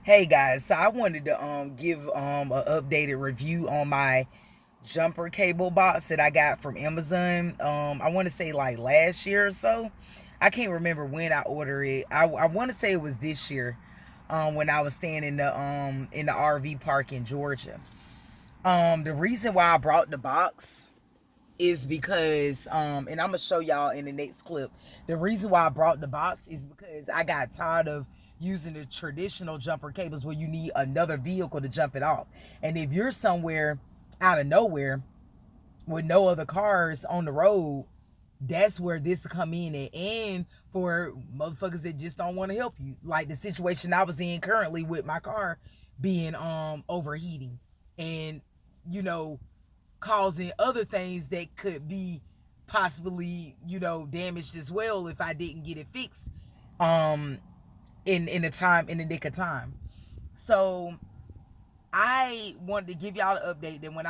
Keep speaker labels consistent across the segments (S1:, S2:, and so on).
S1: Hey guys, so I wanted to give an updated review on my jumper cable box that I got from Amazon. I want to say like last year or so. I can't remember when I ordered it. I want to say it was this year, when I was staying in the RV park in Georgia. The reason why I brought the box is because and I'm gonna show y'all in the next clip. The reason why I brought the box is because I got tired of using the traditional jumper cables where you need another vehicle to jump it off. And if you're somewhere out of nowhere with no other cars on the road, that's where this come in at. And for motherfuckers that just don't want to help you, like the situation I was in currently with my car being overheating and you know causing other things that could be possibly, damaged as well if I didn't get it fixed um in the nick of time. So I wanted to give y'all an update that when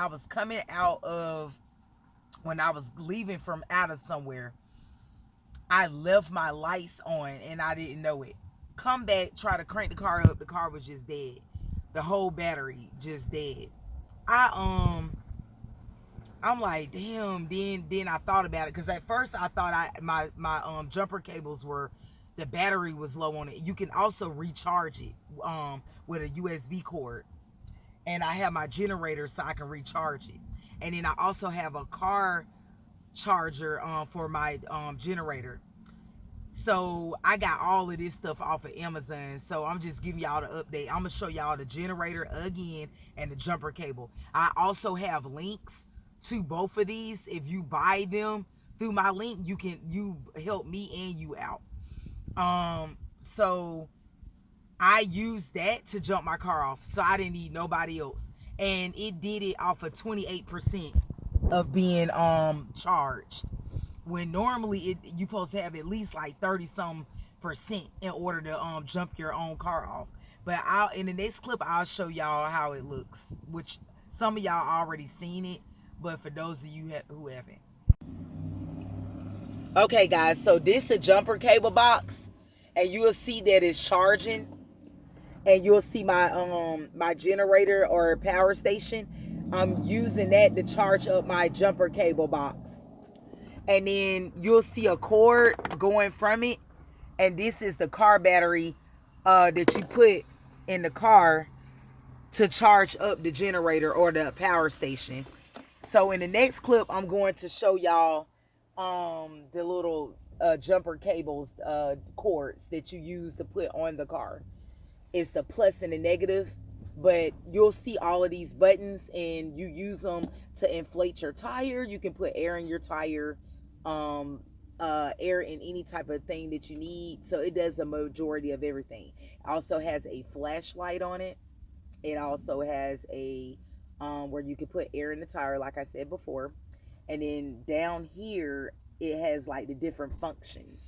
S1: I was leaving from out of somewhere, I left my lights on and I didn't know it. Come back, try to crank the car up, the car was just dead. The whole battery just dead. I'm like, damn. Then I thought about it because at first I thought my jumper cables were, the battery was low on it. You can also recharge it with a USB cord, and I have my generator so I can recharge it. And then I also have a car charger for my generator. So I got all of this stuff off of Amazon. So I'm just giving y'all the update. I'm gonna show y'all the generator again and the jumper cable. I also have links to both of these. If you buy them through my link, you help me and you out. So I used that to jump my car off. So I didn't need nobody else. And it did it off of 28% of being charged, when normally you supposed to have at least like 30-some% in order to jump your own car off. But I'll in the next clip I'll show y'all how it looks, which some of y'all already seen it, but for those of you who haven't. Okay guys, so this is the jumper cable box, and you'll see that it's charging, and you'll see my generator or power station. I'm using that to charge up my jumper cable box. And then you'll see a cord going from it, and this is the car battery that you put in the car to charge up the generator or the power station. So in the next clip I'm going to show y'all the little jumper cables cords that you use to put on the car. It's the plus and the negative, but you'll see all of these buttons, and you use them to inflate your tire. You can put air in your tire, air in any type of thing that you need. So it does a majority of everything. It also has a flashlight on it. It also has a where you can put air in the tire, like I said before. And then down here it has like the different functions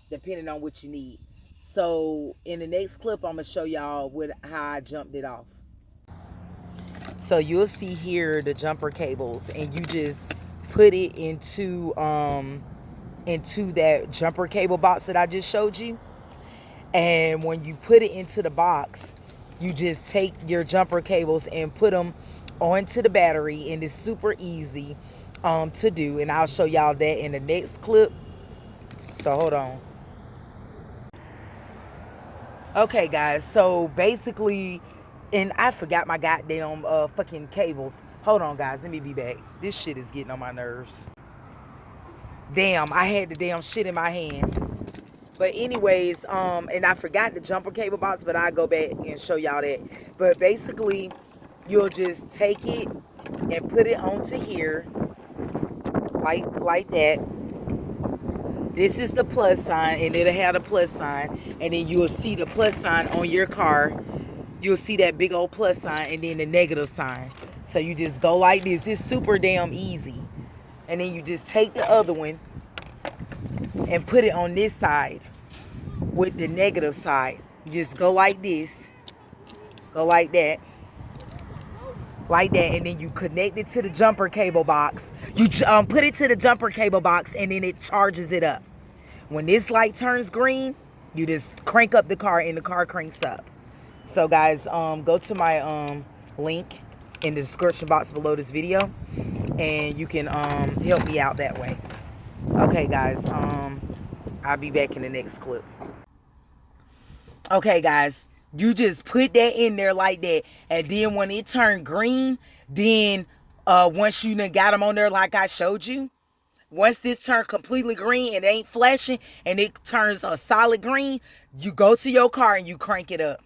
S1: depending on what you need. So in the next clip I'm gonna show y'all how I jumped it off. So you'll see here the jumper cables, and you just put it into that jumper cable box that I just showed you. And when you put it into the box, you just take your jumper cables and put them onto the battery, and it's super easy to do. And I'll show y'all that in the next clip. So hold on. Okay guys, so basically, and I forgot my goddamn fucking cables. Hold on guys, let me be back. This shit is getting on my nerves. Damn, I had the damn shit in my hand. But anyways, and I forgot the jumper cable box, but I'll go back and show y'all that. But basically, you'll just take it and put it onto here, like that. This is the plus sign, and it'll have the plus sign, and then you'll see the plus sign on your car. You'll see that big old plus sign, and then the negative sign. So you just go like this. It's super damn easy. And then you just take the other one and put it on this side with the negative side. You just go like this, go like that, and then you connect it to the jumper cable box. You put it to the jumper cable box, and then it charges it up. When this light turns green, you just crank up the car, and the car cranks up. So guys, go to my link in the description box below this video, and you can help me out that way. Okay guys, I'll be back in the next clip. Okay guys, you just put that in there like that, and then when it turned green, then once you done got them on there like I showed you, once this turned completely green and it ain't flashing and it turns a solid green, you go to your car and you crank it up.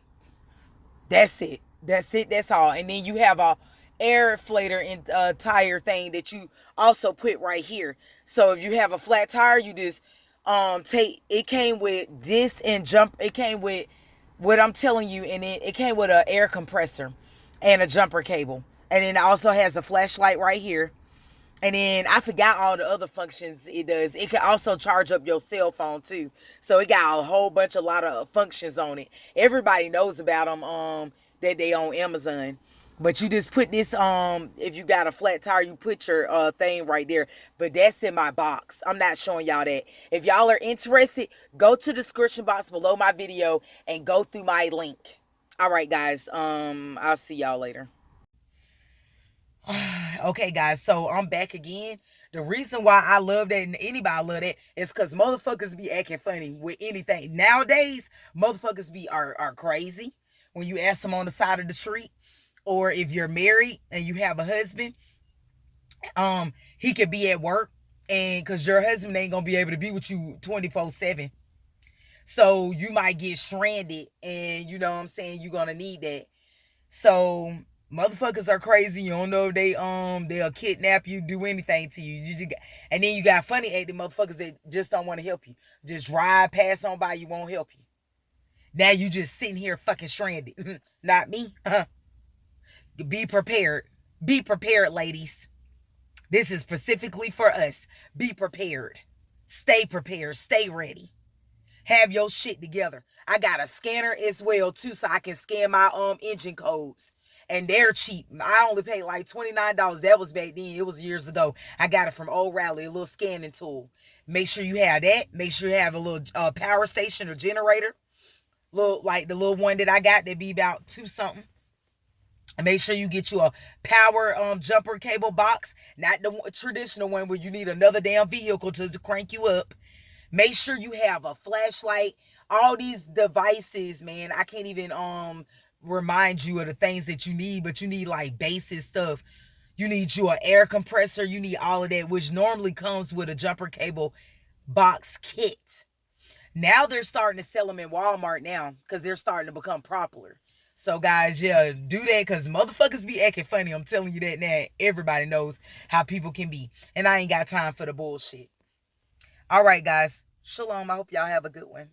S1: That's it. That's it. That's all. And then you have a air inflator and tire thing that you also put right here. So if you have a flat tire, you just take it. Came with this and jump. It came with what I'm telling you, and it came with an air compressor and a jumper cable, and then it also has a flashlight right here. And then I forgot all the other functions it does. It can also charge up your cell phone too. So it got a lot of functions on it. Everybody knows about them that they on Amazon. But you just put this if you got a flat tire, you put your thing right there. But that's in my box. I'm not showing y'all that. If y'all are interested, go to the description box below my video and go through my link. All right, guys. I'll see y'all later. Okay, guys, so I'm back again. The reason why I love that and anybody love that is because motherfuckers be acting funny with anything. Nowadays, motherfuckers are crazy when you ask them on the side of the street. Or if you're married and you have a husband, he could be at work, and because your husband ain't gonna be able to be with you 24/7. So you might get stranded, and you know what I'm saying, you're gonna need that. So motherfuckers are crazy. You don't know if they'll kidnap you, do anything to you. And then you got funny acting motherfuckers that just don't want to help you. Just ride pass on by, you won't help you. Now you just sitting here fucking stranded. Not me. Be prepared. Be prepared, ladies. This is specifically for us. Be prepared. Stay prepared. Stay ready. Have your shit together. I got a scanner as well too, so I can scan my engine codes. And they're cheap. I only paid like $29. That was back then. It was years ago. I got it from Old Rally, a little scanning tool. Make sure you have that. Make sure you have a little power station or generator. Little like the little one that I got, that be about two something. And make sure you get you a power jumper cable box, not the traditional one where you need another damn vehicle to crank you up. Make sure you have a flashlight. All these devices, man, I can't even remind you of the things that you need, but you need like basic stuff. You need you an air compressor. You need all of that, which normally comes with a jumper cable box kit. Now they're starting to sell them in Walmart now because they're starting to become popular. So guys, yeah, do that because motherfuckers be acting funny. I'm telling you that now. Everybody knows how people can be. And I ain't got time for the bullshit. All right, guys. Shalom. I hope y'all have a good one.